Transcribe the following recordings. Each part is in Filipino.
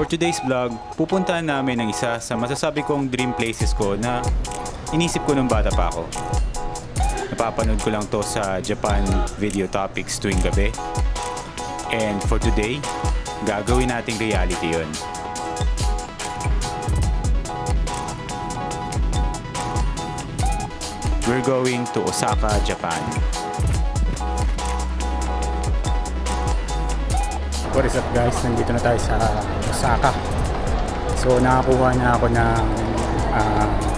For today's vlog, pupuntahan namin ang isa sa masasabi kong dream places ko na inisip ko nung bata pa ako. Napapanood ko lang to sa Japan video topics tuwing gabi. And for today, gagawin nating reality yun. We're going to Osaka, Japan. What is up guys? Nandito na tayo sa Osaka. So nakakuha na ako ng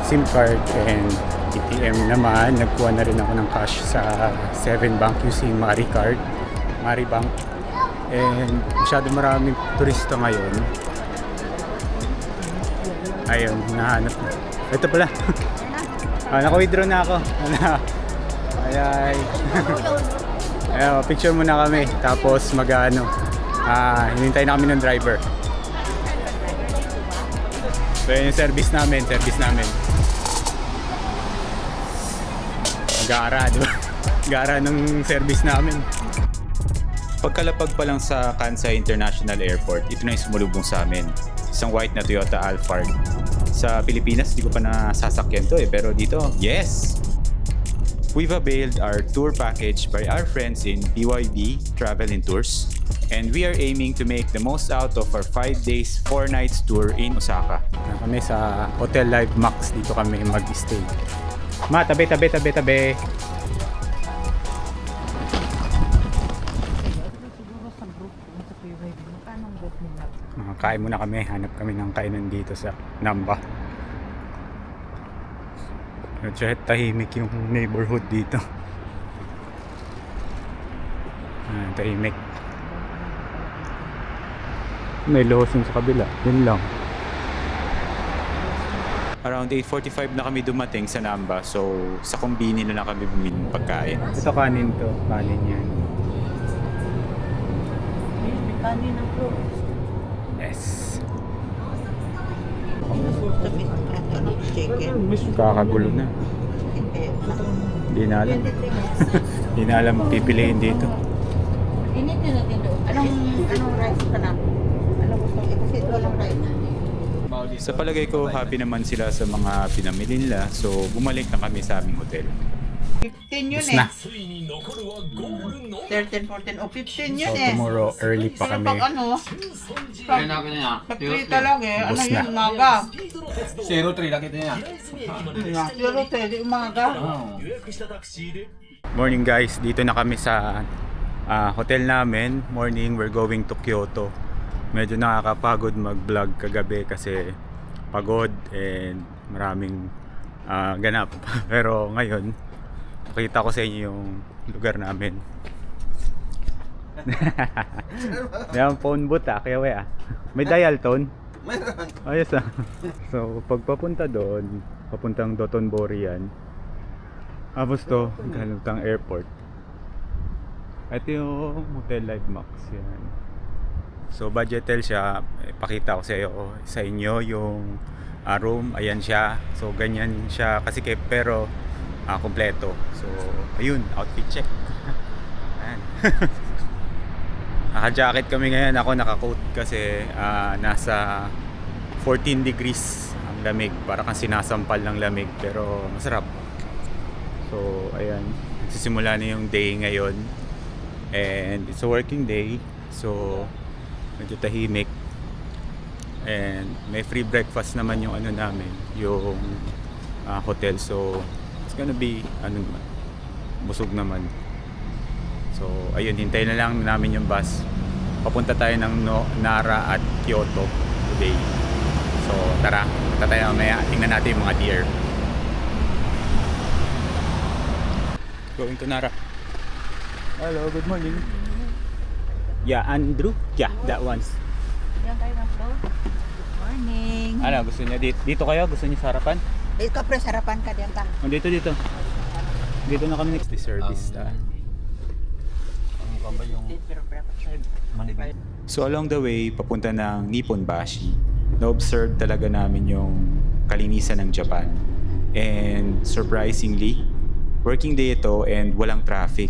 SIM card and ATM naman. Nagkuha na rin ako ng cash sa 7 Bank using Mari Bank. And masyado maraming turista ngayon. Ayun, nahanap na. Ito pala. Naka-withdraw na ako. Ay. Ayun, picture muna kami. Tapos hinintay na kami ng driver. So yun yung service namin. Gara, di ba? Gara ng service namin. Pagkalapag pa lang sa Kansai International Airport, ito na yung sumulubong sa amin. Isang white na Toyota Alphard. Sa Pilipinas, di ko pa nasasakyan to pero dito, yes! We've availed our tour package by our friends in BYB Travel and Tours. And we are aiming to make the most out of our 5 days, 4 nights tour in Osaka. Kami sa Hotel Live Max, dito kami mag-stay. Tabi. Kain muna kami, hanap kami ng kainan dito sa Namba. Medyo tahimik yung neighborhood dito. Tahimik. May losing sa kabila, yun lang. Around 8:45 na kami dumating sa Namba, so sa kombini na lang kami bumili ng pagkain. Ito kanin yan. Kanin na po. Yes. Chicken. Kakagulo na. Hindi na alam. Hindi na alam pipiliin dito. Initin natin doon. Anong rice ka na? Ano gusto mo? Kasi ito lang rice. Sa palagay ko, happy naman sila sa mga pinamili nila, so bumalik na kami sa aming hotel. 15 yun Bus na. 13, 14 o 15 yun So tomorrow early pa Pero kami. pag pag 3 talaga Bus na. yun, umaga. 03 lagi din yan. Pero 3 umaga. Morning guys, dito na kami sa hotel namin. Morning, we're going to Kyoto. Medyo nakakapagod mag-vlog kagabi kasi pagod and maraming ganap. Pero ngayon, pakita ko sa inyo yung lugar namin. Yan, phone booth kaya may dial tone. Ayos So, pagpapunta doon, papuntang Dotonbori yan. Tapos to, galutang airport. Ito yung Hotel Live Max yan. So budgetel siya. Pakita ko sa inyo yung room. Ayan siya. So ganyan siya kasi pero kompleto. So ayun, outfit check. Ayan. Naka-jacket kami ngayon. Ako naka-coat kasi nasa 14 degrees ang lamig. Para kang sinasampal ng lamig pero masarap. So ayan, sisimula na yung day ngayon. And it's a working day. So medyo tahimik. And may free breakfast naman yung namin, yung hotel. So it's gonna be busog naman. So ayun, hintay na lang namin yung bus. Papunta tayo ng Nara at Kyoto today. So tara, punta tayo mamaya. Tingnan natin yung mga deer. Going to Nara. Hello, good morning. Yeah, Andrew? Yeah, that one. Yan tayo na flow. Good morning. Gusto niya dito kayo? Gusto niya sa harapan? Ikaw pre, sarapan ka diyan ta. Dito. Dito na kami next service. So along the way, papunta ng Nipponbashi, na-observe talaga namin yung kalinisan ng Japan. And surprisingly, working day ito and walang traffic.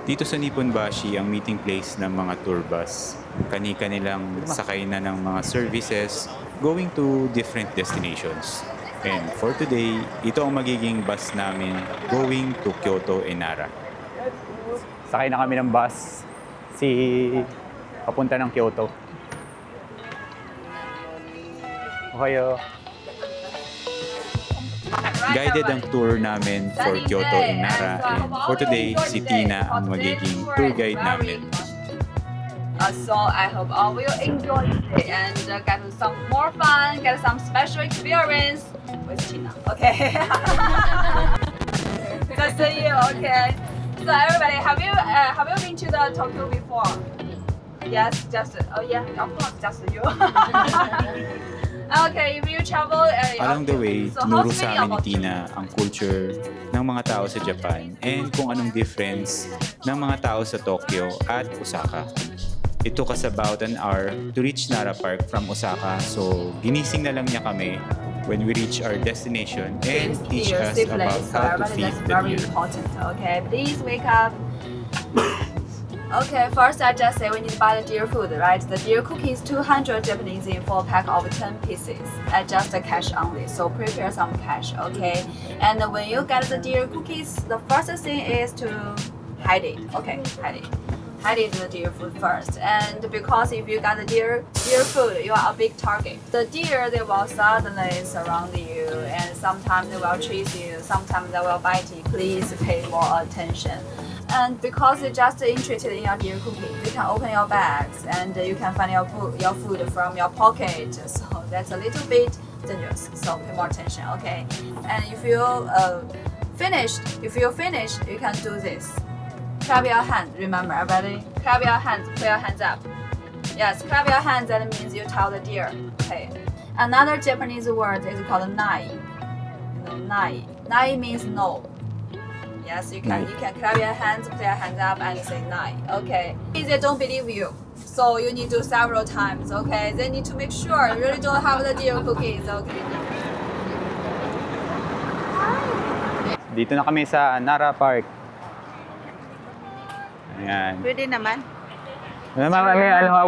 Dito sa Nipponbashi ang meeting place ng mga tour bus. Kani-kanilang sakay na ng mga services going to different destinations. And for today, ito ang magiging bus namin going to Kyoto and Nara. Sakay na kami ng bus. Papunta ng Kyoto. Okay, Guided ang tour namin for Kyoto and Nara. And for today, si Tina ang magiging tour guide namin. So I hope all will enjoy it and get some more fun, get some special experience with Tina. Okay. Just you. Okay. So everybody, have you been to the Tokyo before? Yes. Just of course, just you. Okay, if you travel, Along the way, so tinuro how's sa many amin ni about you? Tina ang culture ng mga tao sa Japan and kung anong difference ng mga tao sa Tokyo at Osaka. It took us about an hour to reach Nara Park from Osaka, so ginising na lang niya kami when we reach our destination and teach Deer, us safe about place. So how to everybody, feed that's the very deer. important. Okay, please wake up. Okay, first I just say we need to buy the deer food, right? The deer cookie is 200 Japanese yen for a pack of 10 pieces. At just the cash only, so prepare some cash, okay? And when you get the deer cookies, the first thing is to hide it. Okay, hide it. Hide it the deer food first. And because if you got the deer food, you are a big target. The deer, they will suddenly surround you, and sometimes they will chase you, sometimes they will bite you. Please pay more attention. And because you're just interested in your deer cookie, you can open your bags and you can find your food from your pocket. So that's a little bit dangerous. So pay more attention, okay? And if you finished, you can do this. Clap your hands. Remember, everybody. Clap your hands. Put your hands up. Yes, clap your hands. That means you tell the deer. Okay. Another Japanese word is called nai. Nai. Nai means no. Yes, you can clap your hands, put your hands up, and say nai. Okay. They don't believe you, so you need to do several times. Okay. They need to make sure you really don't have the deer cookies. Okay. dito na kami sa Nara Park. Ayan. Pwede naman.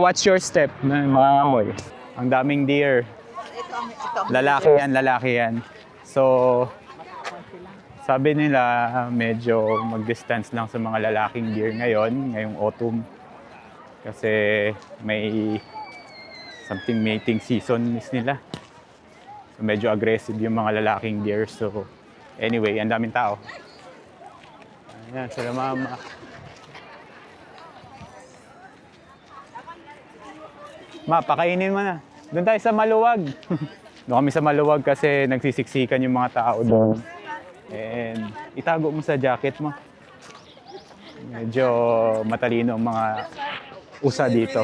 Watch your step. Mga amoy. Ang daming deer. Ito. Lalaki yan. So, sabi nila medyo mag-distance lang sa mga lalaking deer ngayong autumn. Kasi may something mating season nila. So, medyo aggressive yung mga lalaking deer. So, anyway, ang daming tao. Ayan, sila mama. Ma, pakainin mo na. Doon tayo sa Maluwag. Doon kami sa Maluwag kasi nagsisiksikan yung mga tao doon. And itago mo sa jacket mo. Medyo matalino ang mga usa dito.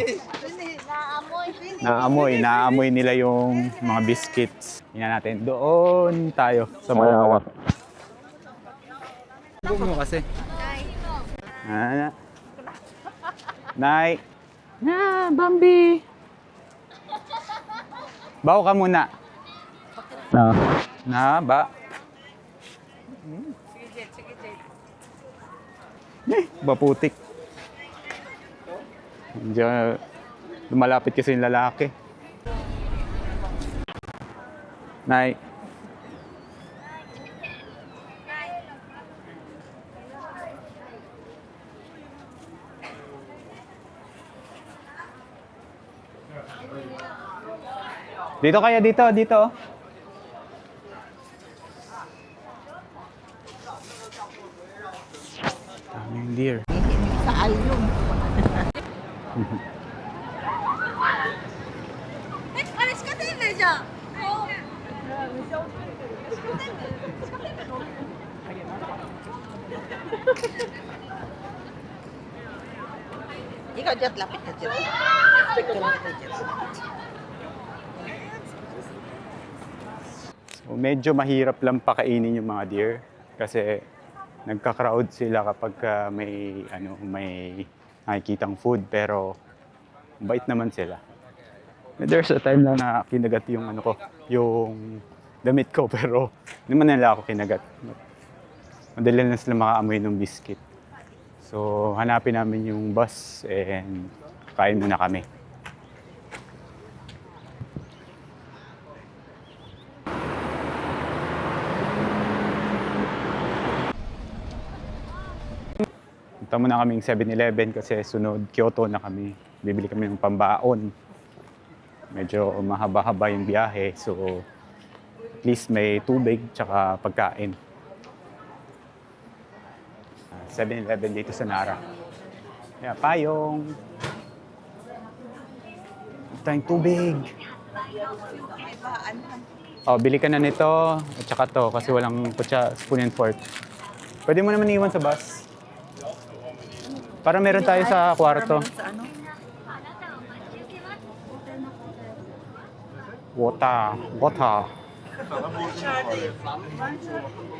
Naamoy nila yung mga biscuits. Tingnan natin. Doon tayo sa Maluwag. Huwag mo kasi. Nay. Na, Bambi. Bawo ka muna. Ba? Baputik. Diyan, lumalapit kasi yung lalaki. Nay. Dito kaya, dito. Daming deer. Sa alum. Ikaw dyan, lapit ka dyan. So, medyo mahirap lang pakainin yung mga deer kasi nagka-crowd sila kapag may nakikitang food, pero bait naman sila. There's a time lang na kinagat yung yung damit ko, pero hindi man nila ako kinagat. Madali lang sila makaamoy ng biscuit. So, hanapin namin yung bus and kain muna kami. Punta muna kaming 7-Eleven kasi sunod Kyoto na kami. Bibili kami ng pambaon. Medyo mahaba-haba yung biyahe, so at least may tubig tsaka pagkain. 7-Eleven dito sa Nara. Yeah, payong. Tayong tubig. Oh, bili ka na nito at saka to kasi walang spoon and fork. Pwede mo naman iwan sa bus. Para meron tayo sa kwarto.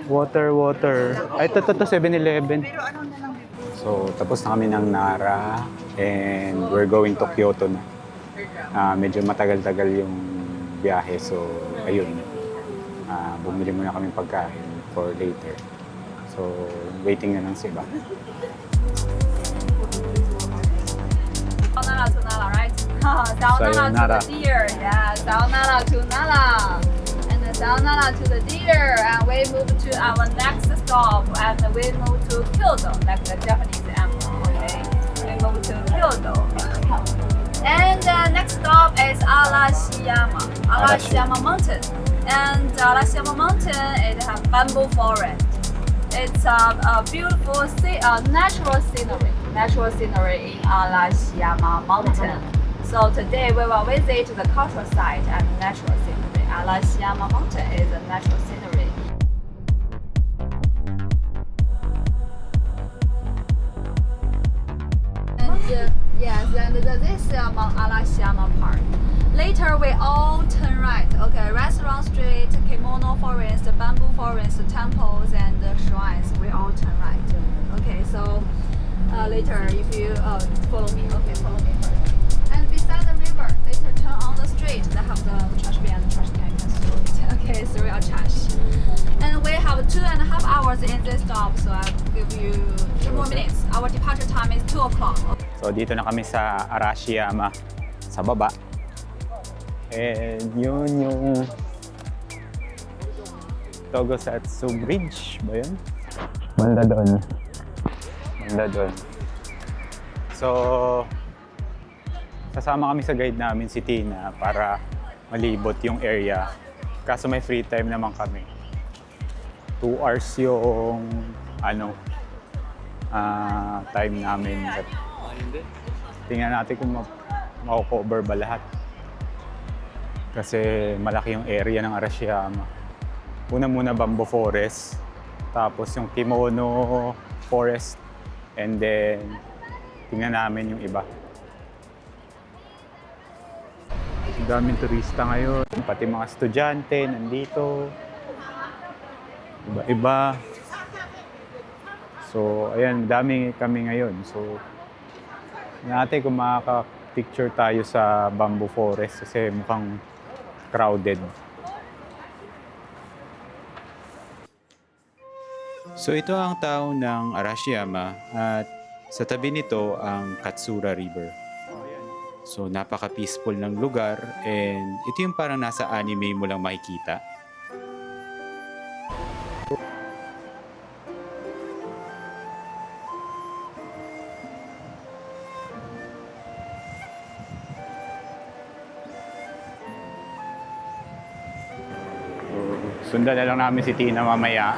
Water. Ay, ito 7-Eleven. So, tapos na kami ng Nara and we're going to Kyoto na. Medyo matagal-tagal yung biyahe, so ayun. Bumili muna kami pagkain for later. So, waiting na lang si iba. Sayonara to Nara, right? Sayonara to the deer. Yeah, sayonara to Nara. And then sayonara to the deer. And we move to our next stop. And we move to Kyoto, like the Japanese emperor. Okay, we move to Kyoto. And the next stop is Arashiyama Mountain. And Arashiyama Mountain, it has bamboo forest. It's a beautiful natural scenery in Arashiyama Mountain. So today we will visit the cultural site and natural scenery. Arashiyama Mountain is a natural scenery. And yes, and this is Mount Arashiyama Park. Later we all turn right. Okay, restaurant street, kimono forest, bamboo forest, temples and shrines. We all turn right. Okay, so later if you follow me. Okay, follow me first. And beside the river, later turn on the street. They have the trash bin and trash can. Okay, so we are trash. And we have 2.5 hours in this stop, so I'll give you 2 more minutes. Our departure time is 2 o'clock. So, dito na kami sa Arashiyama, sa baba. And yun yung Tokusatsu Bridge ba yun? Banda doon. So, sasama kami sa guide namin si Tina para malibot yung area. Kaso may free time naman kami. 2 hours yung time namin. At tingnan natin kung mako-cover ba lahat. Kasi malaki yung area ng Arashiyama. Una bamboo forest, tapos yung kimono forest, and then tingnan namin yung iba. Ang daming turista ngayon, pati mga estudyante nandito. Iba-iba. So, ayan, dami kami ngayon. So, natin kung makaka-picture tayo sa bamboo forest kasi mukhang crowded. So ito ang town ng Arashiyama at sa tabi nito ang Katsura River. So napaka-peaceful ng lugar and ito yung parang nasa anime mo lang makikita. Sundan na lang namin si Tina mamaya.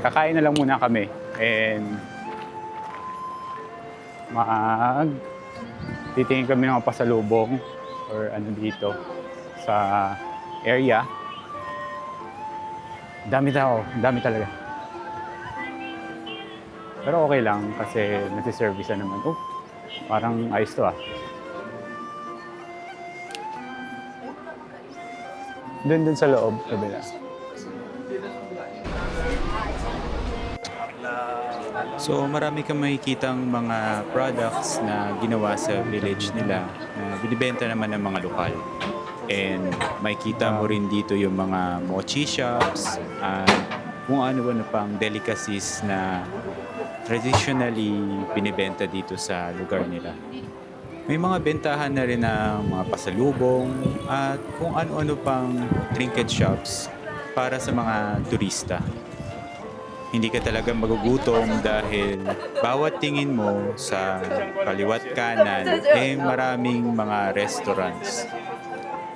Kakain na lang muna kami. And titingin kami ng pasalubong or ano dito sa area. Dami talaga. Pero okay lang kasi nagsiservice na naman. Oh, parang ayos to ah. Doon sa loob, kabila. So marami kang makikitang mga products na ginawa sa village nila na binibenta naman ng mga lokal. And makikita mo rin dito yung mga mochi shops at kung ano pang delicacies na traditionally binibenta dito sa lugar nila. May mga bentahan na rin ng mga pasalubong at kung ano-ano pang trinket shops para sa mga turista. Hindi ka talaga magugutom dahil bawat tingin mo sa kaliwat kanan maraming mga restaurants.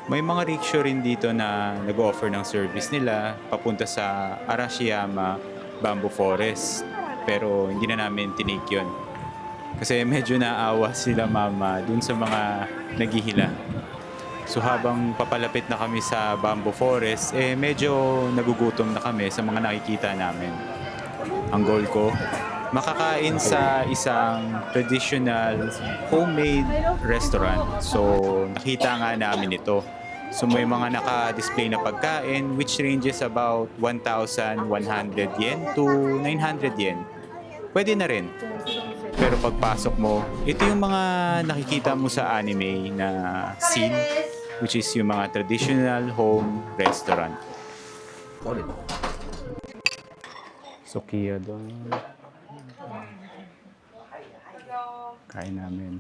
May mga rickshaw rin dito na nag-offer ng service nila papunta sa Arashiyama Bamboo Forest. Pero hindi na namin tinake yun. Kasi medyo naawa sila mama dun sa mga naghihila. So habang papalapit na kami sa Bamboo Forest, medyo nagugutom na kami sa mga nakikita namin. Ang goal ko, makakain sa isang traditional homemade restaurant. So nakita nga namin ito. So may mga naka-display na pagkain which ranges about 1,100 yen to 900 yen. Pwede na rin. Pero pagpasok mo, ito yung mga nakikita mo sa anime na scene, which is yung mga traditional home restaurant. Sukiya doon. Kain namin.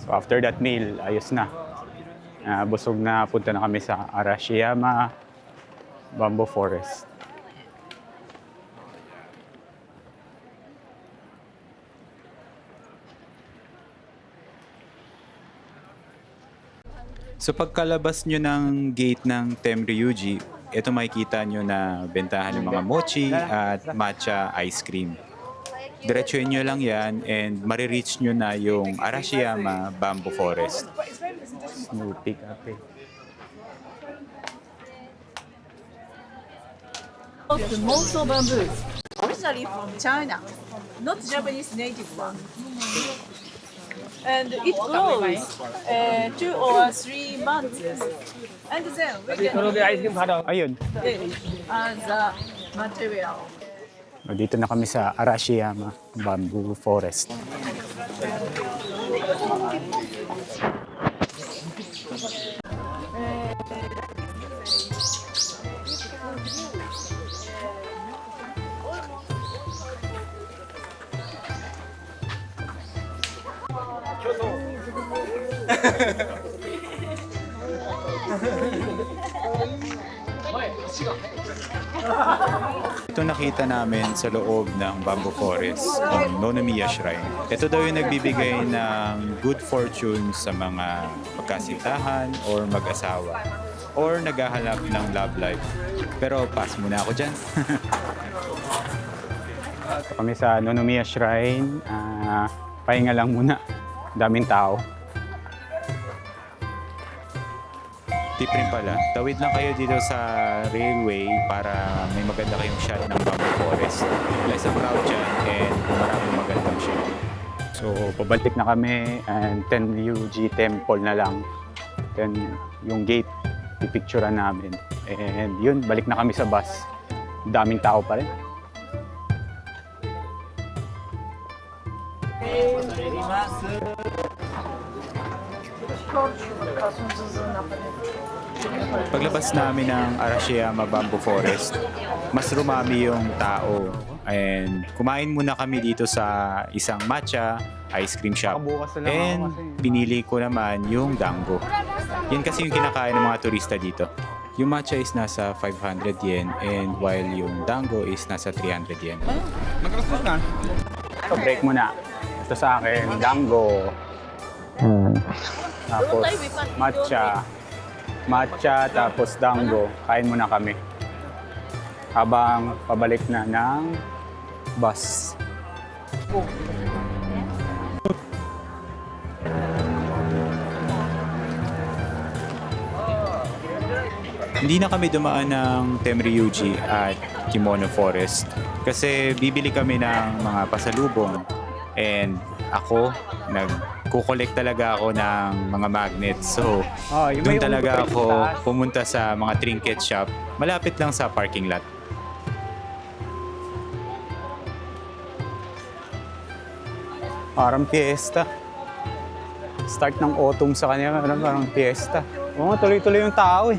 So after that meal, ayos na. Busog na, punta na kami sa Arashiyama Bamboo Forest. So pagkalabas nyo ng gate ng Tenryuji, ito makikita nyo na bentahan ng mga mochi at matcha ice cream. Diretsuhin nyo lang yan and marireach nyo na yung Arashiyama Bamboo Forest. Snoopy Cafe. The Monso bamboo, originally from China, not Japanese native one. And it grows 2 or 3 months. And then we can Ayun. the material. Dito na kami sa Arashiyama Bamboo Forest. Ito nakita namin sa loob ng Bamboo Forest, ang Nonomiya Shrine. Ito daw yung nagbibigay ng good fortune sa mga magkasintahan or mag-asawa or naghahanap ng love life. Pero pass muna ako dyan. Kami sa Nonomiya Shrine. Pahinga lang muna. Daming tao. Tip rin pala, tawid lang kayo dito sa railway para may maganda kayong shot ng Bamboo Forest. Wala sa crowd dyan and maraming magandang shot. So, pabalik na kami and Tenryuji Temple na lang. Then, yung gate, pipicturean namin. And yun, balik na kami sa bus. Daming tao pa rin. Paglabas namin ng Arashiyama Bamboo Forest, mas rumami yung tao. And kumain muna kami dito sa isang matcha ice cream shop. And pinili ko naman yung dango. Yan kasi yung kinakain ng mga turista dito. Yung matcha is nasa 500 yen and while yung dango is nasa 300 yen. So, break muna. Ito sa akin, dango. Tapos matcha. Matcha, tapos dango. Kain muna kami. Habang pabalik na ng bus. Hindi na kami dumaan ng Tenryuji at Kimono Forest kasi bibili kami ng mga pasalubong and ako nagkukolekt talaga ako ng mga magnets. So, doon talaga ako pumunta sa mga trinket shop malapit lang sa parking lot. Parang fiesta. Start ng autumn sa kanya, parang fiesta. Oo, tuloy-tuloy yung tao eh.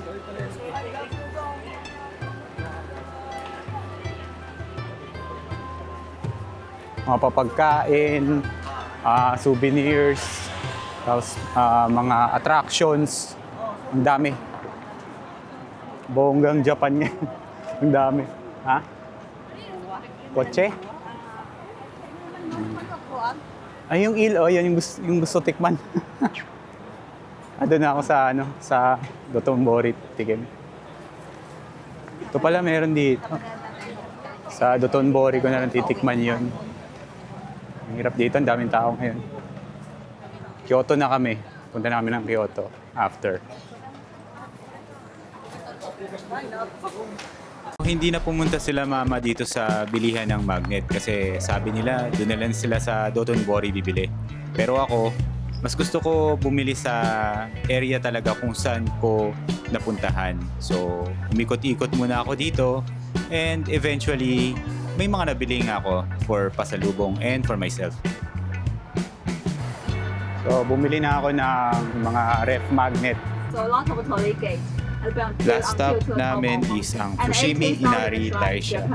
mga papagkain, souvenirs, tapos mga attractions. Ang dami. Bonggang Japan yan. Ang dami. Ha? Kotse? Ay, yung ilo, yan yung gusto tikman. Doon na ako sa Dotonbori tikim. Ito pala meron dito. Sa Dotonbori ko na lang titikman yun. Ang hirap dito, ang daming tao ngayon. Kyoto na kami. Punta namin ng Kyoto after. Hindi na pumunta sila mama dito sa bilihan ng magnet kasi sabi nila doon na lang sila sa Dotonbori bibili. Pero ako, mas gusto ko bumili sa area talaga kung saan ko napuntahan. So, umikot-ikot muna ako dito and eventually may mga nabili nga ako for pasalubong and for myself. So, bumili na ako ng mga ref magnet. So along Toritoli Gate. Last stop namin is ang Fushimi Inari Taisha.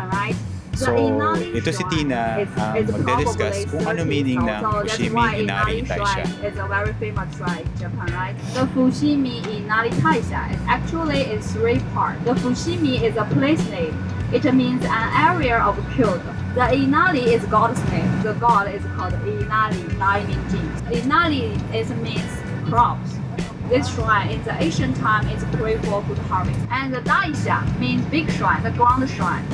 So, ito si Tina magde-discuss kung ano meaning ng Fushimi Inari Taisha. It's a very famous shrine in Japan, right? The Fushimi Inari Taisha is actually in 3 parts. The Fushimi is a place name. It means an area of Kyoto. The Inari is God's name. The God is called Inari, Nai means Jin. Inari means crops. This shrine in the ancient time is prayed for good harvest. And the Daisha means big shrine, the ground shrine.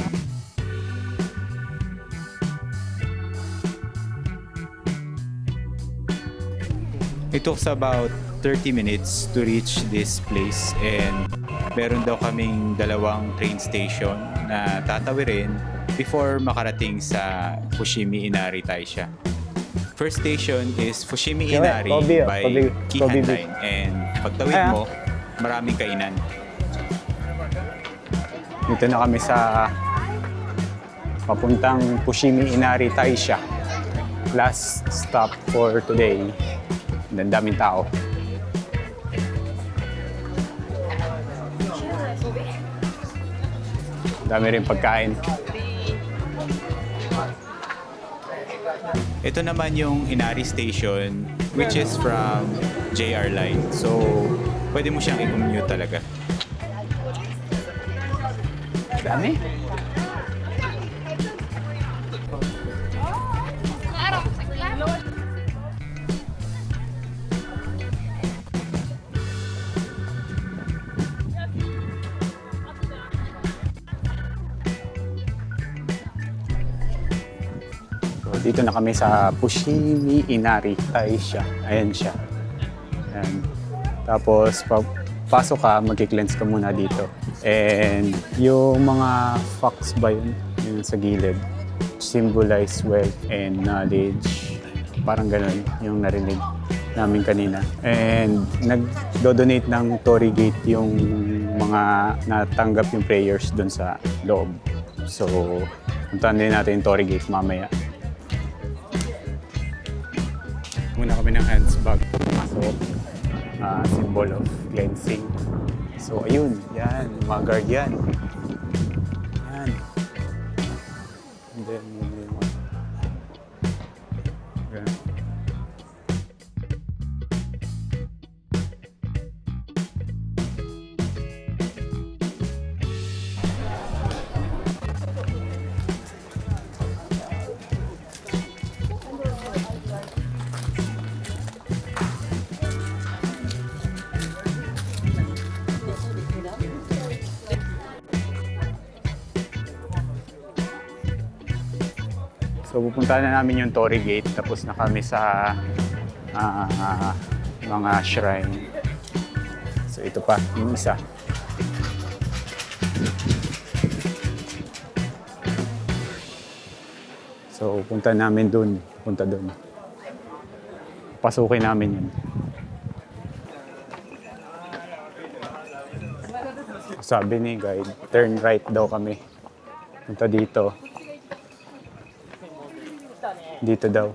It took about 30 minutes to reach this place and meron daw kaming dalawang train station na tatawirin before makarating sa Fushimi Inari Taisha. First station is Fushimi Inari by Kihan Line and pagtawid mo, maraming kainan. Dito na kami sa papuntang Fushimi Inari Taisha. Last stop for today. Ang daming tao. Dami rin pagkain. Ito naman yung Inari Station which is from JR Line. So, pwede mo siyang i-commute talaga. Dami. Dito na kami sa Fushimi Inari Taisha. Ayan siya. Ayan. Tapos, pasok ka, mag-cleanse ka muna dito. And yung mga fox ba yun? Yung sa gilid. Symbolize wealth and knowledge. Parang ganun yung narinig namin kanina. And nag-donate ng Torii Gate yung mga natanggap yung prayers dun sa loob. So, puntahan din natin yung Torii Gate mamaya. Muna kami ng hands bag. So, symbol of cleansing. So, ayun. Yan. Mga guard yan. Yan. And then, yan. So pupunta na namin yung Torii Gate tapos na kami sa mga shrine. So ito pa, yung isa. So punta namin dun, punta dun. Pasukin namin yun. Sabi ni guide, turn right daw kami. Punta dito. Dito daw.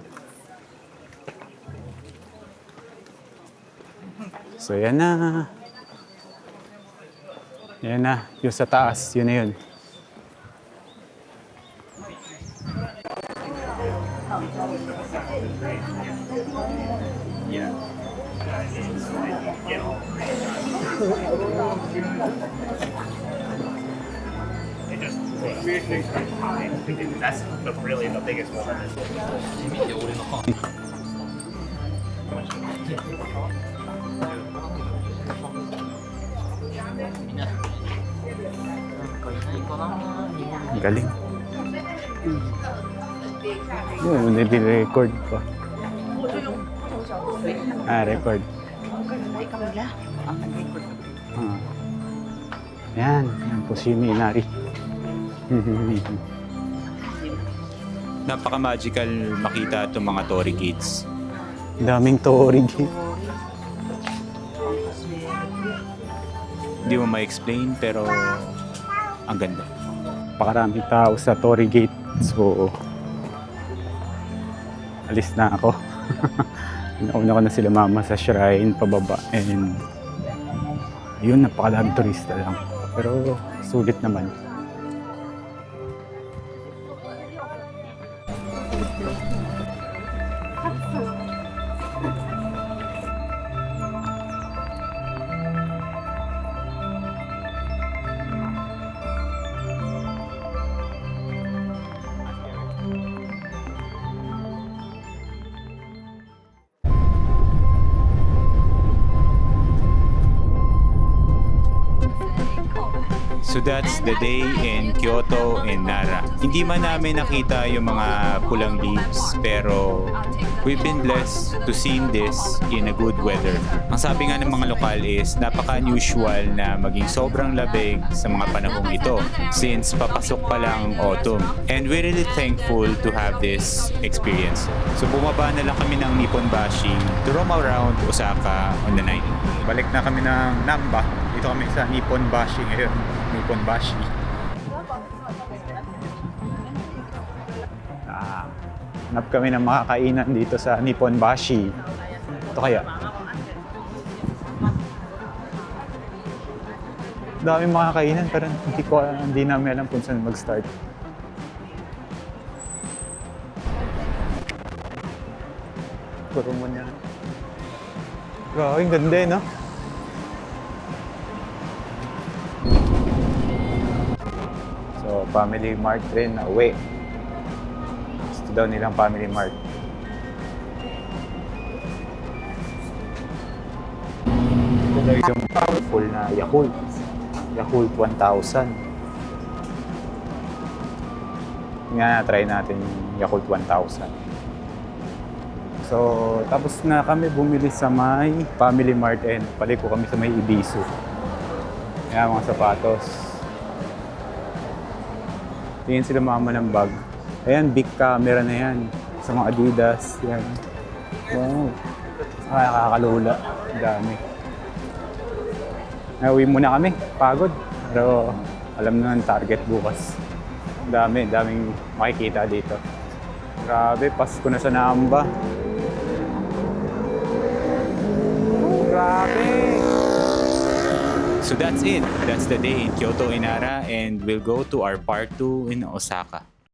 So yan na. Yan na. Yung sa taas, yun na yun. Yeah. That's really the biggest one. Galing. Yun, nire-record pa. Record. Ah. Yan po si Minari. Napaka-magical makita itong mga Torii Gates. Daming Torii Gate. Hindi mo ma-explain pero ang ganda. Pakaraming tao sa Torii Gate. So, alis na ako. Nauna ko na sila mama sa shrine, pababa. And yun, napakadaming turista lang. Pero sulit naman. So that's the day in Kyoto and Nara. Hindi man namin nakita yung mga pulang leaves, pero we've been blessed to see this in a good weather. Ang sabi nga ng mga lokal is napaka-unusual na maging sobrang labig sa mga panahong ito since papasok pa lang autumn. And we're really thankful to have this experience. So bumaba na lang kami ng Nippon Bashi to roam around Osaka on the night. Balik na kami ng Namba. Dito kami sa Nippon Bashi ngayon. Nippon Bashi. Hanap kami ng makakainan dito sa Nippon Bashi. Ito kaya. Daming makakainan pero hindi namin alam kung saan mag-start. Puro mo na. Grabe, ang ganda eh, no? So, Family Mart rin na uwi. Gusto daw nilang Family Mart. Ito daw yung powerful na Yakult. Yakult 1000. Nga, try natin yung Yakult 1000. So, tapos na kami bumili sa may Family Mart and paliko kami sa may Ibisu. Yan, mga sapatos. Tingin sila mama ng bag. Ayan, big camera na yan. Sa mga Adidas. Yan. Wow. Nakakalula. Ang dami. Uwi muna kami. Pagod. Pero alam na ng target bukas. Daming makikita dito. Grabe, Pasko na sa Namba. Grabe! So that's it. That's the day in Kyoto and Nara, and we'll go to our part 2 in Osaka.